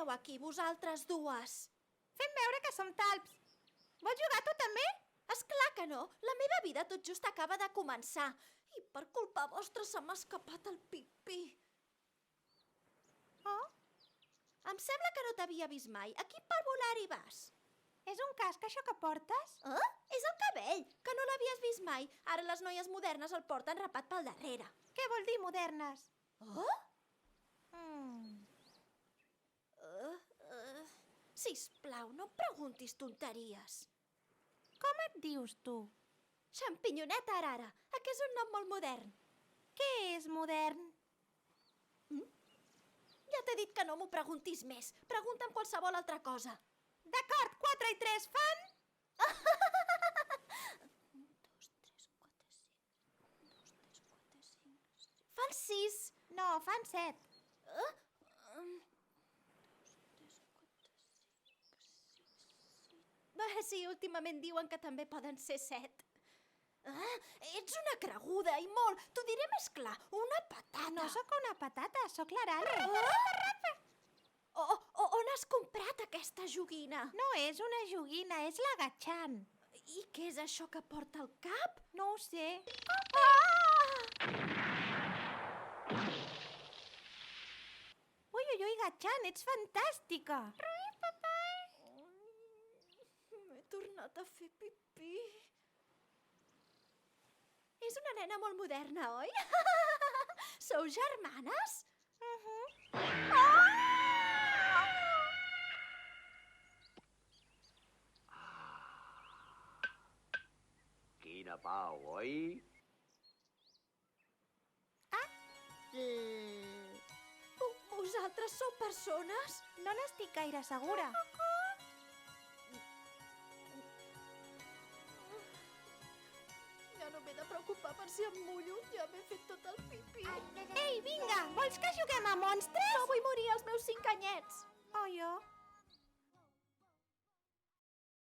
feu aquí, vosaltres dues? Fem veure que som talps. Vols jugar tu també? És clar que no. La meva vida tot just acaba de començar. I per culpa vostra se m'ha escapat el pipí. Oh, Em sembla que no t'havia vist mai. A quin parvulari vas? és un casc això que portes? És el cabell, que no l'havies vist mai. Ara les noies modernes el porten rapat pel darrere. Què vol dir modernes? Oh? Mm. Sisplau, no em preguntis tonteries. Com et dius tu? Xampinyoneta Arara, que és un nom molt modern. Què és modern? Ja t'he dit que no m'ho preguntis més. Pregunta'm qualsevol altra cosa. D'acord, 4 i 3 fan... 1, 2, 3, 4, 5. 1, 2, 3, 4, 5. Fan 6. No, fan 7. 2, 3, 4, 5, 6, 7... Sí, últimament diuen que també poden ser 7. Ets una creguda i molt. T'ho diré més clar, una patata. No sóc una patata, sóc l'Arara. On has comprat aquesta joguina? No és una joguina, és l'agachant. I què és això que porta al cap? No ho sé. Ui, ui, ui, Gachant, ets fantàstica. M'he tornat a fer pipí. És una nena molt moderna, oi? Sou germanes? Quina pau, oi? Vosaltres sou persones? No n'estic gaire segura. Ja no m'he de preocupar per si em mullo. Ja m'he fet tot el pipí. Ei, vinga, vols que juguem a monstres? No vull morir als meus 5 anyets. Oh, jo.